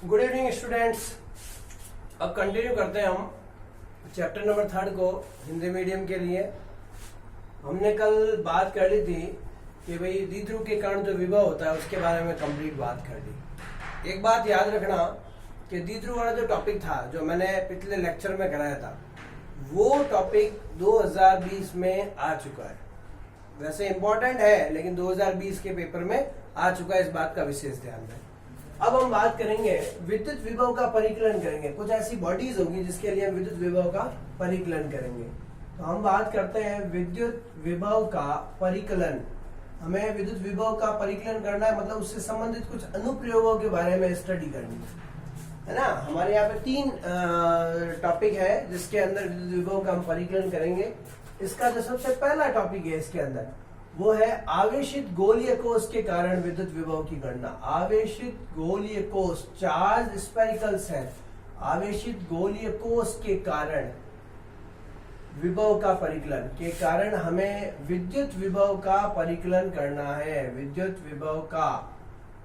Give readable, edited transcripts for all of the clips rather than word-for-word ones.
Good evening students. अब continue करते हैं हम चैप्टर नंबर 3 को हिंदी मीडियम के लिए। हमने कल बात कर ली थी कि भाई द्विध्रुव के कारण जो विभव होता है उसके बारे में कंप्लीट बात कर दी। एक बात याद रखना कि द्विध्रुव वाला जो टॉपिक था जो मैंने पिछले लेक्चर में कराया था वो टॉपिक 2020 में आ चुका है। वैसे इंपॉर्टेंट है लेकिन 2020 के पेपर में आ चुका है, इस बात का विशेष ध्यान दें। अब हम बात करेंगे विद्युत विभव का परिकलन करेंगे। कुछ ऐसी बॉडीज होंगी जिसके लिए हम विद्युत विभव का परिकलन करेंगे। तो हम बात करते हैं विद्युत विभव का परिकलन। हमें विद्युत विभव का परिकलन करना है, मतलब उससे संबंधित कुछ अनुप्रयोगों के बारे में स्टडी करनी है ना। हमारे यहाँ पे 3 टॉपिक है जिसके अंदर विद्युत विभव का हम परिकलन करेंगे। इसका जो सबसे पहला टॉपिक है इसके अंदर वो है आवेशित गोलीय कोष के कारण विद्युत विभव की गणना। आवेशित गोलीय कोष, चार्ज स्फेरिकल सेल, आवेशित गोलीय कोष के कारण विभव का परिकलन के कारण हमें विद्युत विभव का परिकलन करना है। विद्युत विभव का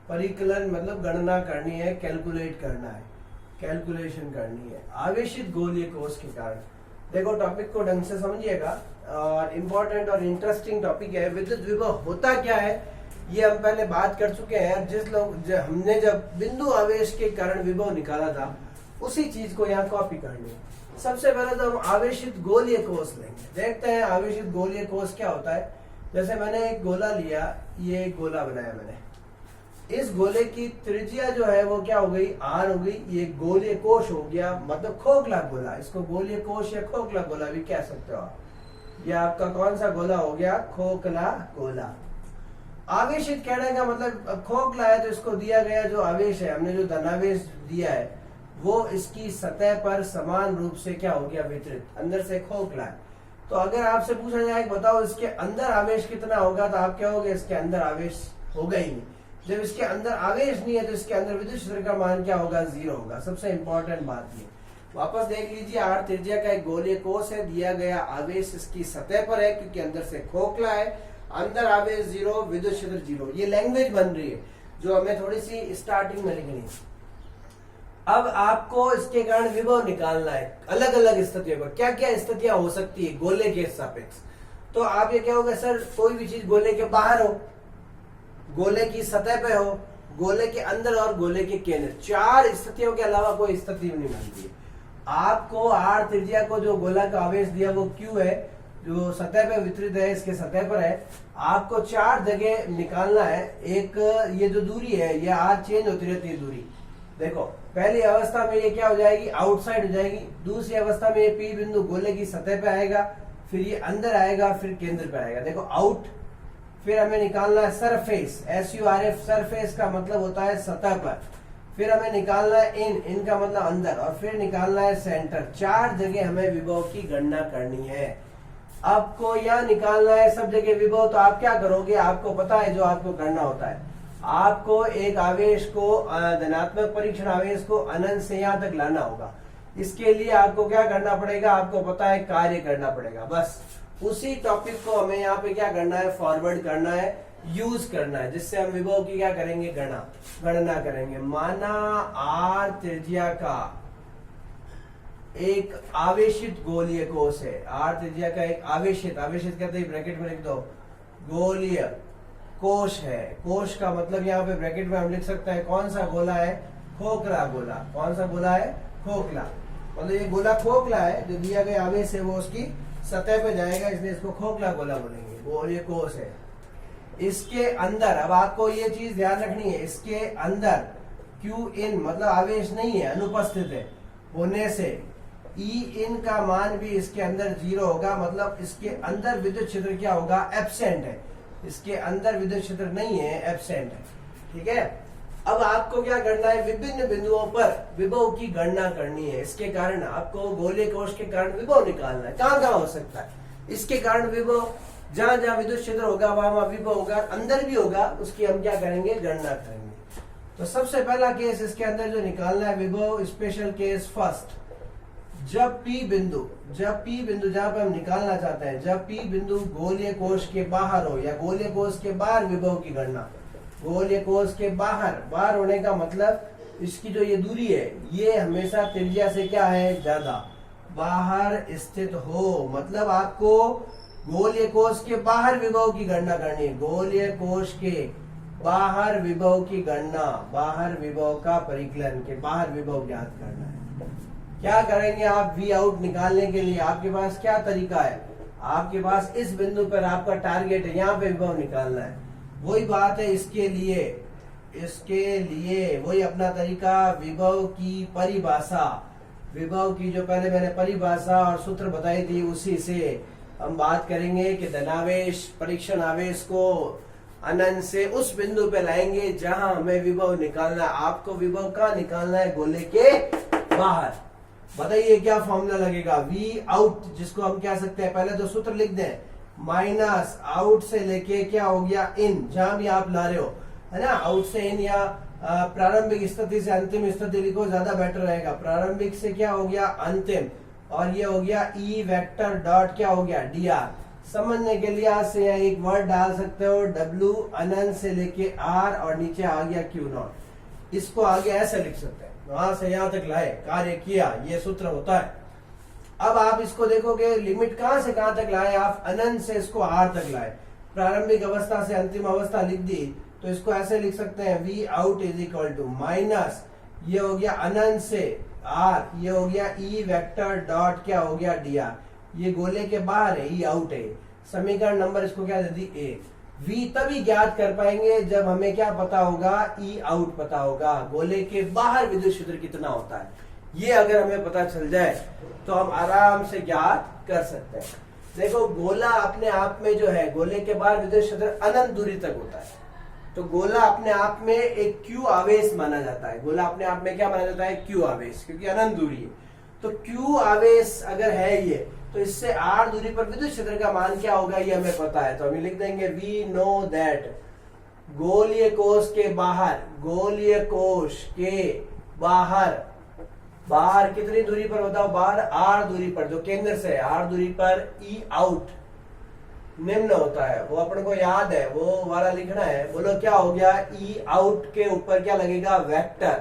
परिकलन मतलब गणना करनी है, कैलकुलेट करना है, कैलकुलेशन करनी है आवेशित गोलीय कोष के कारण। देखो टॉपिक को ढंग से समझिएगा और इम्पोर्टेंट और इंटरेस्टिंग टॉपिक है। विद्युत विभव होता क्या है ये हम पहले बात कर चुके हैं। हमने जब बिंदु आवेश के कारण विभव निकाला था उसी चीज को यहाँ कॉपी करनी है। सबसे पहले तो हम आवेशित गोलीय कोष लेंगे। देखते हैं आवेशित गोलीय कोष क्या होता है। जैसे मैंने एक गोला लिया, ये एक गोला बनाया मैंने। इस गोले की त्रिज्या जो है वो क्या हो गई, आर हो गई। ये गोलीय कोष हो गया, मतलब खोखला गोला। इसको गोलीय कोष या खोखला गोला भी कह सकते हो आप। ये आपका कौन सा गोला हो गया, खोखला गोला। आवेशित कहने का मतलब खोखला है तो इसको दिया गया जो आवेश है, हमने जो धनावेश दिया है वो इसकी सतह पर समान रूप से क्या हो गया, वितरित। अंदर से खोखला है। तो अगर आपसे पूछा जाए बताओ इसके अंदर आवेश कितना होगा, तो आप क्या होगे, इसके अंदर आवेश होगा ही नहीं। जब इसके अंदर आवेश नहीं है तो इसके अंदर विद्युत क्षेत्र का मान क्या होगा, 0 होगा। सबसे इंपॉर्टेंट बात ये वापस देख लीजिए। आर त्रिज्या का एक गोलीय कोष है, दिया गया आवेश इसकी सतह पर है क्योंकि अंदर से खोखला है, अंदर आवेश 0, विद्युत क्षेत्र 0। ये लैंग्वेज बन रही है जो हमें थोड़ी सी स्टार्टिंग में लिखनी है। अब आपको इसके कारण विभव निकालना है अलग अलग स्थितियों पर। क्या क्या स्थितियां हो सकती है गोले के सापेक्ष। तो आप ये क्या होगा, सर कोई भी चीज गोले के बाहर हो, गोले की सतह पे हो, गोले के अंदर और गोले के केंद्र, 4 स्थितियों के अलावा कोई स्थिति नहीं बनती है। आपको आर त्रिज्या को जो गोला का आवेश दिया वो क्यू है, जो सतह पे वितरित है, इसके सतह पर है। आपको 4 जगह निकालना है। एक ये जो दूरी है ये आर चेंज होती रहती है दूरी। देखो पहली अवस्था में ये क्या हो जाएगी, आउटसाइड हो जाएगी। दूसरी अवस्था में ये पी बिंदु गोले की सतह पे आएगा, फिर ये अंदर आएगा, फिर केंद्र पे आएगा। देखो आउट। फिर हमें निकालना है सरफेस, SURF, सरफेस का मतलब होता है सतह पर। फिर हमें निकालना है इन का मतलब अंदर, और फिर निकालना है सेंटर। 4 जगह हमें विभव की गणना करनी है। आपको यहाँ निकालना है सब जगह विभव, तो आप क्या करोगे, आपको पता है जो आपको करना होता है, आपको एक आवेश को, धनात्मक परीक्षण आवेश को अनंत से यहाँ तक लाना होगा। इसके लिए आपको क्या करना पड़ेगा, आपको पता है कार्य करना पड़ेगा। बस उसी टॉपिक को हमें यहाँ पे क्या करना है, फॉरवर्ड करना है, यूज करना है, जिससे हम विभव की क्या करेंगे, गणना करेंगे। माना आर त्रिज्या का एक आवेशित गोलीय कोष है। आर त्रिज्या का एक आवेशित कहते हैं, ब्रैकेट में लिख दो, गोलीय कोष है। कोष का मतलब यहाँ पे ब्रैकेट में हम लिख सकते हैं कौन सा गोला है, खोखला गोला। कौन सा गोला है, खोखला। मतलब ये गोला खोखला है, जो दिया गया आवेश है वो उसकी सतह पे जाएगा, इसलिए इसको खोखला गोला बोलेंगे, गोलीय कोष है। इसके अंदर अब आपको ये चीज ध्यान रखनी है, इसके अंदर क्यू इन मतलब आवेश नहीं है, अनुपस्थित है होने से ई इन का मान भी इसके अंदर 0 होगा। मतलब इसके अंदर विद्युत क्षेत्र क्या होगा, एब्सेंट है। इसके अंदर विद्युत क्षेत्र नहीं है, एब्सेंट है। ठीक है। अब आपको क्या करना है, विभिन्न बिंदुओं पर विभव की गणना करनी है। इसके कारण आपको गोलीय कोष के कारण विभव निकालना है। कहाँ कहाँ हो सकता है इसके कारण विभव, जहां जहां विद्युत क्षेत्र होगा वहां विभव होगा, अंदर भी होगा, उसकी हम क्या करेंगे, गणना करेंगे। तो सबसे पहला केस इसके अंदर जो निकालना है विभव, स्पेशल केस फर्स्ट, जब P बिंदु जहां पे हम निकालना चाहते हैं, जब P बिंदु गोलीय कोष के बाहर हो या गोलीय कोष के बाहर विभव की गणना, गोलीय कोष के बाहर, बाहर होने का मतलब इसकी जो ये दूरी है ये हमेशा त्रिज्या से क्या है, ज्यादा, बाहर स्थित हो। मतलब आपको गोलीय कोष के बाहर विभव की गणना करनी है। गोलीय कोष के बाहर विभव की गणना, बाहर विभव का परिकलन के बाहर विभव ज्ञात करना है। क्या करेंगे आप वी आउट निकालने के लिए? आपके पास क्या तरीका है? आपके पास इस बिंदु पर आपका टारगेट है, यहाँ पे विभव निकालना है। वही बात है इसके लिए वही अपना तरीका, विभव की परिभाषा, विभव की जो पहले मैंने परिभाषा और सूत्र बताई थी उसी से हम बात करेंगे कि धनावेश परीक्षण आवेश को अनंत से उस बिंदु पे लाएंगे जहां हमें विभव निकालना है। आपको विभव कहाँ निकालना है? गोले के बाहर। बताइए क्या फॉर्मूला लगेगा? वी आउट, जिसको हम क्या सकते हैं, पहले तो सूत्र लिख दें, माइनस आउट से लेके क्या हो गया, इन, जहां भी आप ला रहे हो, है ना, आउट से इन या प्रारंभिक स्थिति से अंतिम स्थिति लिखो, ज्यादा बेटर रहेगा। प्रारंभिक से क्या हो गया, अंतिम, और ये हो गया ई वेक्टर डॉट क्या हो गया, डी आर। समझने के लिए आज से एक वर्ड डाल सकते हो, डब्ल्यू अनंत से लेके आर, और नीचे आ गया क्यू नॉट। इसको आगे ऐसे लिख सकते हैं, वहां से यहां तक लाए, कार्य किया, ये सूत्र होता है। अब आप इसको देखोगे लिमिट कहां से कहां तक लाए आप, अनंत से इसको आर तक लाए, प्रारंभिक अवस्था से अंतिम अवस्था लिख दी, तो इसको ऐसे लिख सकते हैं, V out is equal to minus, ये हो गया अनंत से आर, ये हो गया ई वेक्टर डॉट क्या हो गया, डी आर। ये गोले के बाहर है, ई आउट है। समीकरण नंबर इसको क्या दे दी, ए। वी तभी ज्ञात कर पाएंगे जब हमें क्या पता होगा, ई आउट पता होगा, गोले के बाहर विद्युत क्षेत्र कितना होता है। ये अगर हमें पता चल जाए तो हम आराम से ज्ञात कर सकते हैं। देखो गोला अपने आप में जो है, गोले के बाहर विद्युत क्षेत्र अनंत दूरी तक होता है, तो गोला अपने आप में एक क्यू आवेश माना जाता है। गोला अपने आप में क्या माना जाता है, क्यू आवेश, क्योंकि अनंत दूरी है। तो क्यू आवेश अगर है ये, तो इससे आर दूरी पर विद्युत क्षेत्र का मान क्या होगा ये हमें पता है, तो हम लिख देंगे वी नो दैट गोलीय कोष के बाहर, गोलीय कोष के बाहर, बाहर कितनी दूरी पर होता है, बाहर आर दूरी पर, जो केंद्र से आर दूरी पर ई आउट निम्न होता है, वो अपन को याद है, वो वाला लिखना है। बोलो क्या हो गया, ई आउट के ऊपर क्या लगेगा, वेक्टर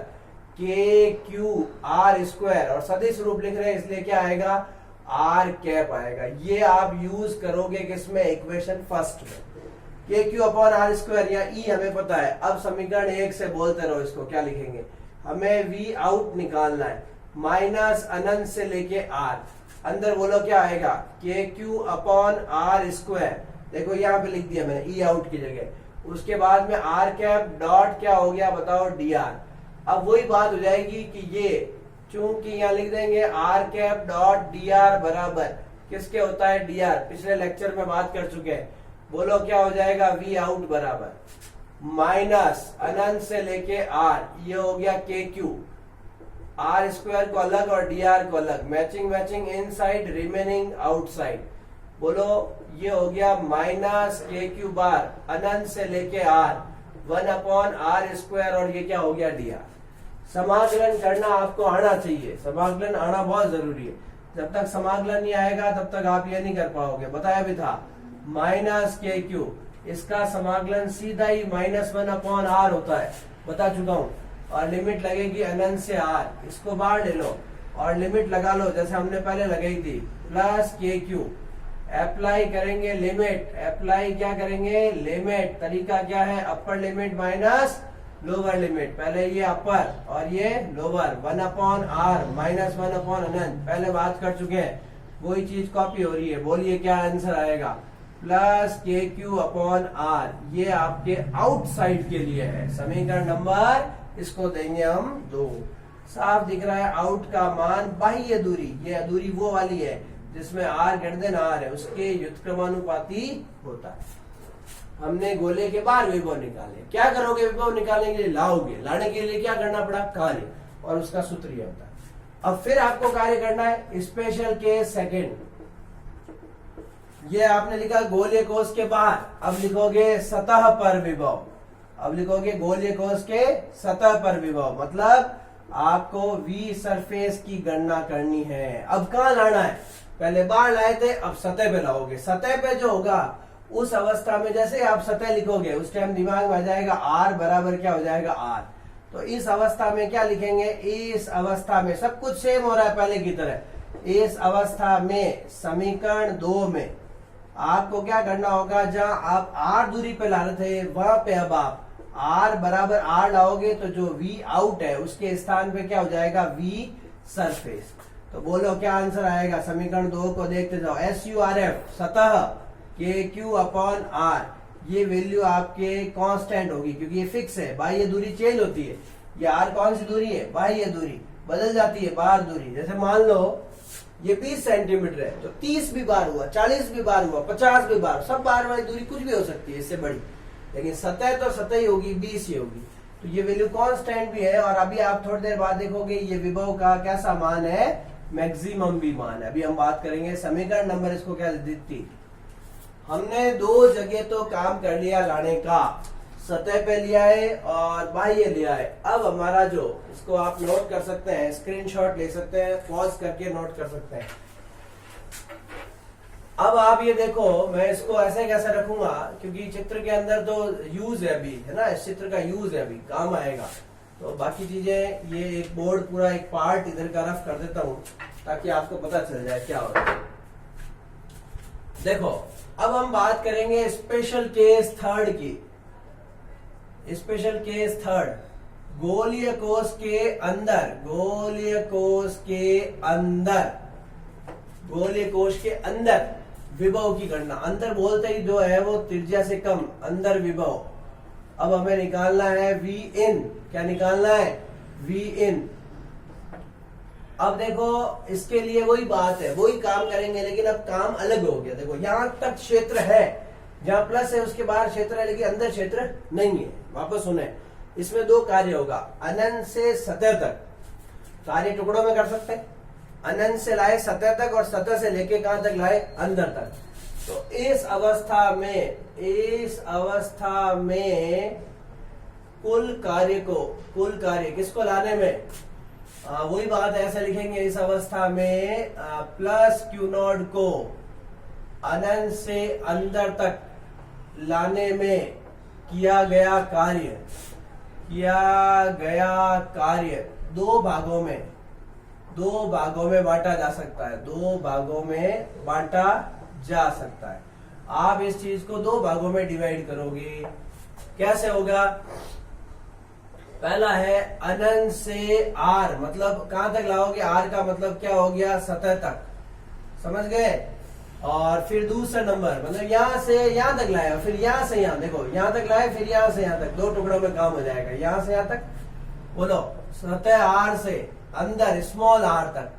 के क्यू आर स्क्वायर, और सदिश रूप लिख रहे हैं इसलिए क्या आएगा, आर कैप आएगा। ये आप यूज करोगे किसमें, इक्वेशन फर्स्ट में, के क्यू अपॉन आर स्क्वायर या ई हमें पता है। अब समीकरण 1 से बोलते रहो, इसको क्या लिखेंगे, हमें वी आउट निकालना है, माइनस अनंत से लेके आर, अंदर बोलो क्या आएगा, के क्यू अपॉन आर स्क्वायर, देखो यहाँ पे लिख दिया मैंने ई आउट की जगह, उसके बाद में आर कैप डॉट क्या हो गया बताओ, डी आर। अब वही बात हो जाएगी कि ये चूंकि यहाँ लिख देंगे R cap dot D R बराबर किसके होता है, डी आर, पिछले लेक्चर में बात कर चुके हैं। बोलो क्या हो जाएगा, वी आउट बराबर माइनस अनंत से लेके आर, ये हो गया के क्यू, आर स्क्वायर को अलग और डी आर को अलग, मैचिंग मैचिंग इन साइड रिमेनिंग आउटसाइड। बोलो ये हो गया माइनस के क्यू बार अनंत से लेके आर, 1 अपॉन आर स्क्वायर, और ये क्या हो गया, डी आर। समाकलन करना आपको आना चाहिए, समाकलन आना बहुत जरूरी है। जब तक समाकलन नहीं आएगा तब तक आप ये नहीं कर पाओगे। बताया भी था माइनस के क्यू, इसका समाकलन सीधा ही -1 अपॉन आर होता है, बता चुका हूं, और लिमिट लगेगी अनंत से आर, इसको बाहर ले लो और लिमिट लगा लो जैसे हमने पहले लगाई थी, प्लस के क्यू, अप्लाई करेंगे लिमिट, अप्लाई क्या करेंगे, लिमिट, तरीका क्या है, upper limit minus lower limit, पहले ये अपर और ये लोअर, 1 अपॉन आर -1 अपॉन अनंत, पहले बात कर चुके हैं, वही चीज कॉपी हो रही है। बोलिए क्या आंसर आएगा, प्लस के क्यू अपॉन आर, ये आपके आउटसाइड के लिए है। समीकरण नंबर इसको देंगे हम 2। साफ दिख रहा है, आउट का मान बाह्य दूरी, ये दूरी वो वाली है जिसमें आर ग्रेटर देन आर है, उसके व्युत्क्रमानुपाती होता है। हमने गोले के बाहर विभव निकाले, क्या करोगे विभव निकालने के लिए, लाओगे, लाने के लिए क्या करना पड़ा, कार्य, और उसका सूत्र यह होता है। अब फिर आपको कार्य करना है, स्पेशल केस सेकंड, ये आपने लिखा गोलीय कोष के बाहर, अब लिखोगे सतह पर विभव, अब लिखोगे गोलीय कोष के सतह पर विभव, मतलब आपको वी सरफेस की गणना करनी है। अब कहां लाना है, पहले बाहर लाए थे, अब सतह पे लाओगे। सतह पे जो होगा उस अवस्था में जैसे आप सतह लिखोगे उस टाइम दिमाग में आ जाएगा आर बराबर क्या हो जाएगा आर। तो इस अवस्था में क्या लिखेंगे, इस अवस्था में सब कुछ सेम हो रहा है पहले की तरह। इस अवस्था में समीकरण 2 में आपको क्या करना होगा, जहां आप आर दूरी पे ला रहे थे वहां पे अब आप आर बराबर आर लाओगे तो जो वी आउट है उसके स्थान पे क्या हो जाएगा वी सरफेस। तो बोलो क्या आंसर आएगा, समीकरण 2 को देखते जाओ। SURF सतह के क्यू अपॉन आर, ये वैल्यू आपके कांस्टेंट होगी क्योंकि ये फिक्स है। बाह्य दूरी चेंज होती है, ये आर कौन सी दूरी है, बाह्य दूरी बदल जाती है, बाहर दूरी। जैसे मान लो ये 20 सेंटीमीटर है तो 30 भी बार हुआ, 40 भी बार हुआ, 50 भी बार, सब बार वाली दूरी कुछ भी हो सकती है इससे बड़ी, लेकिन सतह तो सतह ही होगी, 20 ही होगी। तो ये वैल्यू कांस्टेंट भी है। और अभी आप थोड़ी देर बाद देखोगे ये विभव का कैसा मान है, मैक्सिमम भी मान है। अभी हम बात करेंगे समीकरण नंबर इसको क्या देती। हमने 2 जगह तो काम कर लिया लाने का, सतह पे लिया है और बाह्य लिया है। अब हमारा जो इसको आप नोट कर सकते हैं, स्क्रीनशॉट ले सकते हैं, पॉज करके नोट कर सकते हैं। अब आप ये देखो, मैं इसको ऐसे कैसे रखूंगा क्योंकि चित्र के अंदर तो यूज है अभी, है ना, इस चित्र का यूज है अभी, काम आएगा। तो बाकी चीजें ये एक बोर्ड पूरा एक पार्ट इधर का रफ कर देता हूं ताकि आपको पता चल जाए क्या हो रहा है। देखो अब हम बात करेंगे स्पेशल केस थर्ड की। स्पेशल केस थर्ड, गोलीय कोष के अंदर, गोलीय कोष के अंदर, गोलीय कोष के अंदर विभव की गणना। अंदर बोलते ही जो है वो त्रिज्या से कम, अंदर विभव। अब हमें निकालना है वी इन। क्या निकालना है, वी इन। अब देखो इसके लिए वही बात है, वही काम करेंगे लेकिन अब काम अलग हो गया। देखो यहां तक क्षेत्र है, जहां प्लस है उसके बाहर क्षेत्र है लेकिन अंदर क्षेत्र नहीं है। वापस सुने, इसमें 2 कार्य होगा, अनंत से सतह तक। कार्य टुकड़ों में कर सकते हैं, अनंत से लाए सतह तक और सतह से लेके कहां तक लाए, अंदर तक। तो इस अवस्था में कुल कार्य किसको लाने में, वही बात है, ऐसे लिखेंगे। इस अवस्था में प्लस क्यू नॉट को अनंत से अंदर तक लाने में किया गया कार्य 2 भागों में बांटा जा सकता है, 2 भागों में बांटा जा सकता है। आप इस चीज को 2 भागों में डिवाइड करोगे, कैसे होगा। पहला है अनंत से आर, मतलब कहां तक लाओगे, आर का मतलब क्या हो गया, सतह तक, समझ गए। और फिर दूसरा नंबर मतलब यहां से यहां तक लाया, फिर यहां से यहां, देखो यहां तक लाए फिर यहां से यहां तक, 2 टुकड़ों में काम हो जाएगा। यहां से यहां तक बोलो, सतह आर से अंदर स्मॉल आर तक,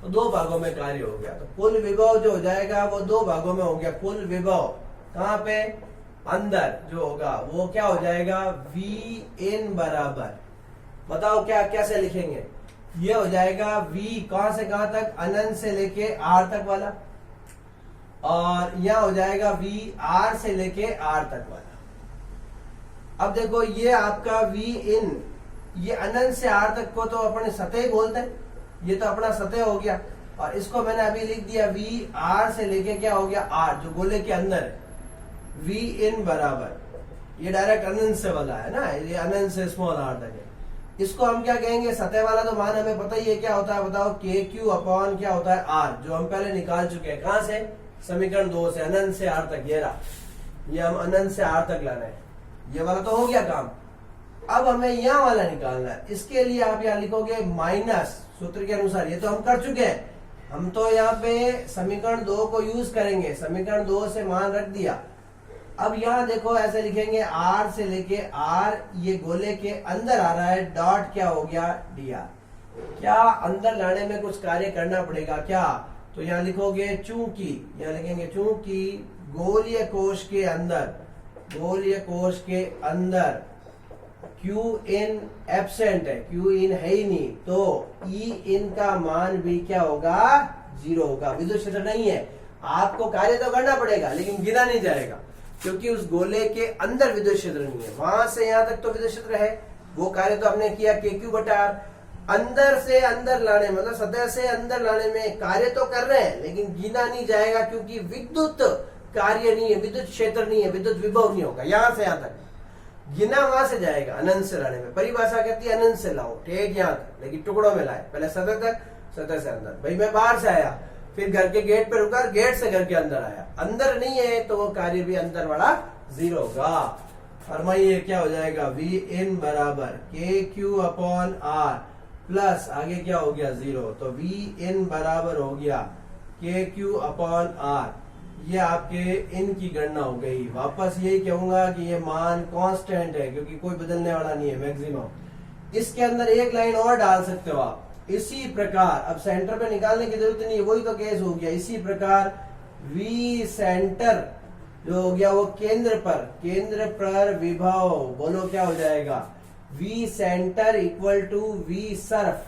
तो 2 भागों में कार्य हो गया। तो कुल विभव जो हो जाएगा वो 2 भागों में हो गया। कुल विभव कहां पे, अंदर जो होगा वो क्या हो जाएगा, वी इन बराबर, बताओ क्या कैसे लिखेंगे। ये हो जाएगा वी कहां से कहां तक, अनंत से लेके आर तक वाला, और यहां हो जाएगा वी आर से लेके आर तक वाला। अब देखो ये आपका वी इन, ये अनंत से आर तक को तो अपने सतह ही बोलते हैं, ये तो अपना सतह हो गया। और इसको मैंने अभी लिख दिया वी आर से लेके क्या हो गया, आर जो गोले के अंदर है, वी इन बराबर, ये डायरेक्ट अनंत से वाला है ना, ये अनंत से स्मॉल आर तक है। इसको हम क्या कहेंगे, सतह वाला तो मान हमें पता ही है क्या होता है, बताओ के क्यू अपॉन क्या होता है आर, जो हम पहले निकाल चुके हैं। कहां से, समीकरण 2 से, अनंत से आर तक। ये हम अनंत से आर तक लाना है, ये वाला तो हो गया काम। अब हमें यहां वाला निकालना है, इसके लिए आप यहां लिखोगे माइनस, सूत्र के अनुसार। ये तो हम कर चुके हैं, हम तो यहाँ पे समीकरण 2 को यूज करेंगे, समीकरण 2 से मान रख दिया। अब यहां देखो ऐसे लिखेंगे, आर से लेके आर, ये गोले के अंदर आ रहा है, डॉट क्या हो गया, डी आर। क्या अंदर लाने में कुछ कार्य करना पड़ेगा क्या, तो यहां लिखोगे चूंकि, यहां लिखेंगे चूंकि गोलीय कोश के अंदर क्यू इन एब्सेंट है, क्यू इन है ही नहीं, तो ई इन का मान भी क्या होगा, 0 होगा। विद्युत क्षेत्र नहीं है, आपको कार्य तो करना पड़ेगा लेकिन गिना नहीं जाएगा क्योंकि उस गोले के अंदर विद्युत क्षेत्र नहीं है। वहां से यहां तक तो विद्युत क्षेत्र है, वो कार्य तो आपने किया के क्यू बटा आर। अंदर से अंदर लाने मतलब सतह से अंदर लाने में कार्य तो कर रहे हैं लेकिन गिना नहीं जाएगा क्योंकि विद्युत कार्य नहीं है, विद्युत क्षेत्र नहीं है, विद्युत विभव नहीं होगा। यहां से यहां तक गिना वहां से जाएगा अनंत से लाने में। परिभाषा कहती है अनंत से लाओ, ठेठ यहां तक, लेकिन टुकड़ों में लाए। पहले सतह तक, सतह से अंदर। भाई मैं बाहर से आया, फिर घर के गेट पे रुका, गेट से घर के अंदर आया, अंदर नहीं है तो वो कार्य भी अंदर वाला 0 होगा। फरमाइए क्या हो जाएगा, वी इन बराबर के क्यू अपॉन आर प्लस आगे क्या हो गया 0, तो वी इन बराबर हो गया के क्यू अपॉन आर। ये आपके इन की गणना हो गई। वापस यही कहूंगा कि ये मान कांस्टेंट है क्योंकि कोई बदलने वाला नहीं है, मैक्सिमम। इसके अंदर एक लाइन और डाल सकते हो आप। इसी प्रकार अब सेंटर पे निकालने की जरूरत नहीं है, वही तो केस हो गया। इसी प्रकार वी सेंटर जो हो गया वो केंद्र पर विभव, बोलो क्या हो जाएगा, V centre equal to V surf,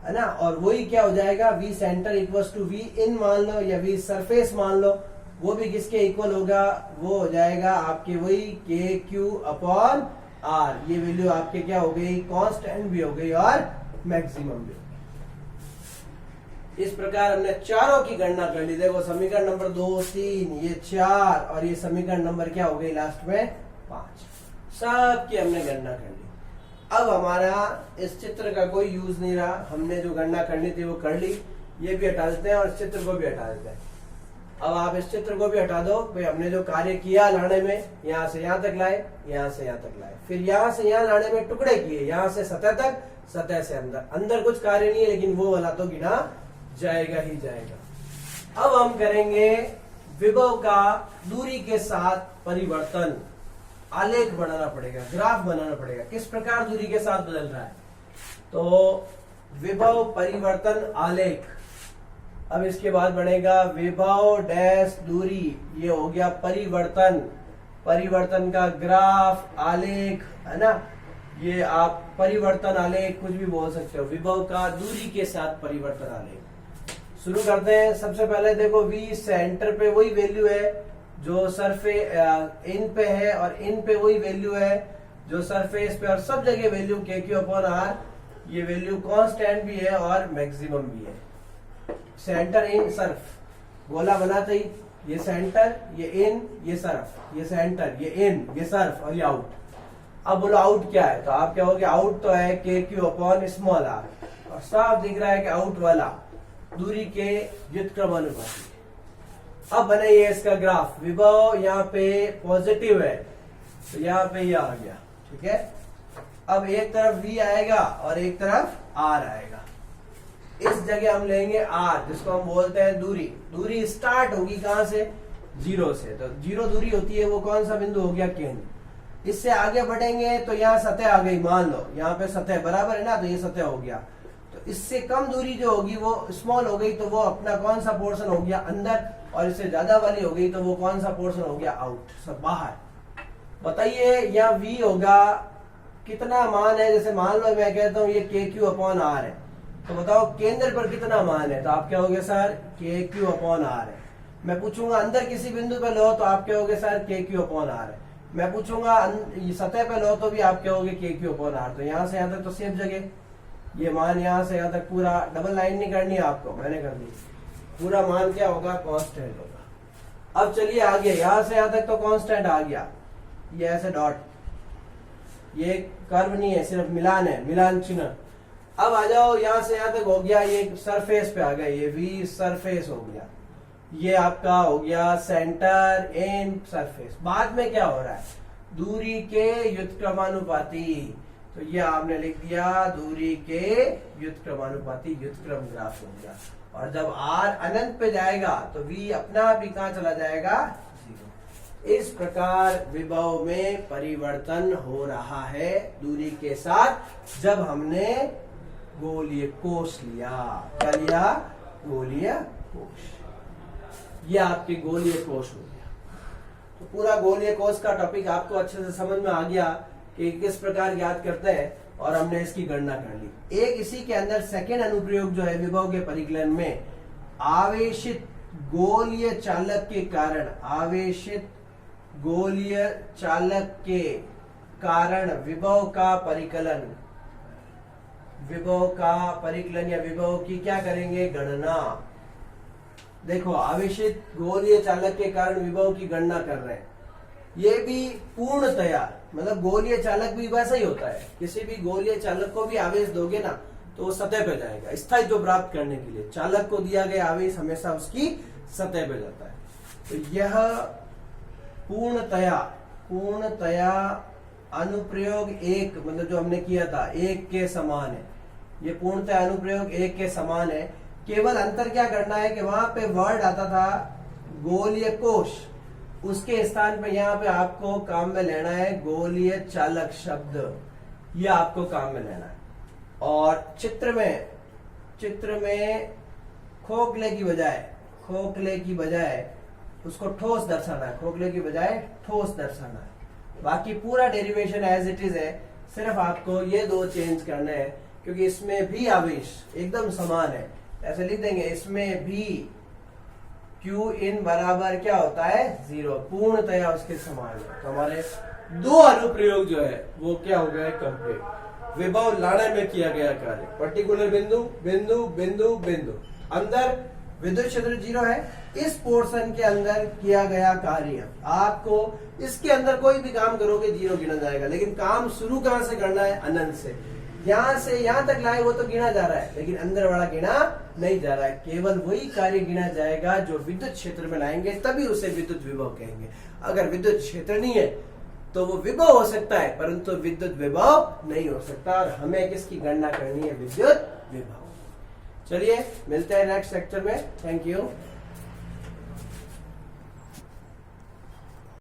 है ना। और वही क्या हो जाएगा, V centre equal to V in मान लो या वी सरफेस मान लो, वो भी किसके इक्वल होगा, वो हो जाएगा आपके वही के क्यू अपॉन आर। ये वैल्यू आपके क्या हो गई, कांस्टेंट भी हो गई और मैक्सिमम भी। इस प्रकार हमने चारों की गणना कर ली। देखो समीकरण नंबर 2, 3, ये 4 और ये समीकरण नंबर क्या हो गई लास्ट में 5, सबकी हमने गणना कर ली। अब हमारा इस चित्र का कोई यूज नहीं रहा, हमने जो गणना करनी थी वो कर ली। ये भी हटा देते हैं और इस चित्र को भी हटा देते हैं। अब आप इस चित्र को भी हटा दो। भाई हमने जो कार्य किया लाने में, यहां से यहां तक लाए, यहां से यहां तक लाए, फिर यहां से यहां लाने में टुकड़े किए, यहां से सतह तक, सतह से अंदर। अंदर कुछ कार्य नहीं है लेकिन वो वाला तो गिना जाएगा ही जाएगा। अब हम करेंगे विभव का दूरी के साथ परिवर्तन। आलेख बनाना पड़ेगा, ग्राफ बनाना पड़ेगा, किस प्रकार दूरी के साथ बदल रहा है। तो विभव परिवर्तन आलेख। अब इसके बाद बनेगा विभव डैश दूरी, ये हो गया परिवर्तन, परिवर्तन का ग्राफ आलेख, है ना। ये आप परिवर्तन आलेख कुछ भी बोल सकते हो, विभव का दूरी के साथ परिवर्तन आलेख। शुरू करते हैं। सबसे पहले देखो वी सेंटर पे वही वैल्यू है जो सरफे इन पे है और इन पे वही वैल्यू है जो सरफेस पे, और सब जगह वैल्यू के क्यू अपॉन आर। ये वैल्यू कांस्टेंट भी है और मैक्सिमम भी है। सेंटर इन सर्फ, गोला बनाते ही ये सेंटर, ये इन, ये सर्फ, ये सेंटर, ये इन, ये सर्फ और ये आउट। अब बोलो आउट क्या है, तो आप क्या होगे, आउट तो है के क्यू अपॉन स्मॉल आर, और साफ दिख रहा है कि आउट वाला दूरी के व्युत्क्रमानुपाती। अब बनाइए इसका ग्राफ। विभव यहाँ पे पॉजिटिव है तो यहाँ पे ये आ गया, ठीक है। अब एक तरफ v आएगा और एक तरफ r आएगा। इस जगह हम लेंगे r, जिसको हम बोलते हैं दूरी। दूरी स्टार्ट होगी कहां से, 0 से। तो 0 दूरी होती है, वो कौन सा बिंदु हो गया, केंद्र। इससे आगे बढ़ेंगे तो यहाँ सतह आ गई, मान लो यहाँ पे सतह बराबर है ना, तो ये सतह हो गया। तो इससे कम दूरी जो होगी वो स्मॉल हो गई, तो वो अपना कौन सा पोर्शन हो गया, अंदर। और इससे ज्यादा वाली हो गई तो वो कौन सा पोर्शन हो गया, आउट, सब बाहर। बताइए यहाँ v होगा कितना मान है। जैसे मान लो मैं कहता हूँ ये के क्यू अपॉन आर है, तो बताओ केंद्र पर कितना मान है, तो आप क्या होगे सर, के क्यू अपॉन आर है। मैं पूछूंगा अंदर किसी बिंदु पे लो तो आप क्या होगे सर, के क्यू अपॉन आर है। मैं पूछूंगा सतह पे लो तो भी आप क्या होगे, के क्यू अपॉन आर। तो यहाँ से यहाँ तक तो सेफ जगह, ये मान यहाँ से यहाँ तक पूरा, डबल लाइन नहीं करनी है आपको, मैंने कर दी। पूरा मान क्या होगा, कांस्टेंट होगा। अब चलिए आगे, यहाँ से यहाँ तक तो कांस्टेंट आ गया, ये ऐसे डॉट, ये कर्व नहीं है, सिर्फ मिलान है, मिलान चिन्ह। अब आ जाओ यहाँ से यहाँ तक हो गया, ये सरफेस पे आ गया, ये वी सरफेस हो गया। ये आपका हो गया सेंटर इन सरफेस। बाद में क्या हो रहा है, दूरी के व्युत्क्रमानुपाती। तो ये आपने लिख दिया दूरी के व्युत्क्रमानुपाती, व्युत्क्रम ग्राफ हो गया। और जब r अनंत पे जाएगा तो v अपना भी कहां चला जाएगा, 0। इस प्रकार विभव में परिवर्तन हो रहा है दूरी के साथ, जब हमने गोलीय कोश लिया। क्या लिया, गोलीय कोश। ये आपके गोलीय कोश हो गया। तो पूरा गोलीय कोश का टॉपिक आपको अच्छे से समझ में आ गया कि किस प्रकार ज्ञात करते हैं, और हमने इसकी गणना कर ली। एक इसी के अंदर सेकेंड अनुप्रयोग जो है विभव के परिकलन में, आवेशित गोलीय चालक के कारण, आवेशित गोलीय चालक के कारण विभव का परिकलन, विभव का परिकलन या विभव की क्या करेंगे, गणना। देखो आवेशित गोलीय चालक के कारण विभव की गणना कर रहे हैं। ये भी पूर्णतया मतलब गोलीय चालक भी वैसा ही होता है, किसी भी गोलीय चालक को भी आवेश दोगे ना तो वो सतह पे जाएगा। स्थायित्व प्राप्त करने के लिए चालक को दिया गया आवेश हमेशा उसकी सतह पे जाता है। तो यह पूर्णतया अनुप्रयोग एक मतलब जो हमने किया था एक के समान है। ये पूर्णतः अनुप्रयोग एक के समान है। केवल अंतर क्या करना है कि वहां पे वर्ड आता था गोलीय कोश, उसके स्थान पे यहाँ पे आपको काम में लेना है गोलीय चालक शब्द, ये आपको काम में लेना है। और चित्र में खोखले की बजाय उसको ठोस दर्शाना है, खोखले की बजाय ठोस दर्शाना है। बाकी पूरा डेरिवेशन एज इट इज है, सिर्फ आपको ये दो चेंज करने हैं क्योंकि इसमें भी आवेश एकदम समान है। ऐसे लिख देंगे इसमें भी Q इन बराबर क्या होता है 0, पूर्णतया उसके समान है। तो हमारे दो अनुप्रयोग जो है वो क्या हो गया कंप्लीट। विभव लाने में किया गया कार्य, पर्टिकुलर बिंदु बिंदु बिंदु बिंदु, अंदर विद्युत क्षेत्र 0 है, इस पोर्शन के अंदर किया गया कार्य। आपको इसके अंदर कोई भी काम करोगे 0 गिना जाएगा, लेकिन काम शुरू कहां से करना है अनंत से। यहां से यहां तक लाए वो तो गिना जा रहा है, लेकिन अंदर वाला गिना नहीं जा रहा है। केवल वही कार्य गिना जाएगा जो विद्युत क्षेत्र में लाएंगे, तभी उसे विद्युत विभव कहेंगे। अगर विद्युत क्षेत्र नहीं है तो वो विभव हो सकता है परंतु विद्युत विभव नहीं हो सकता। और हमें किसकी गणना करनी है विद्युत विभव। चलिए मिलते हैं नेक्स्ट लेक्चर में। Thank you.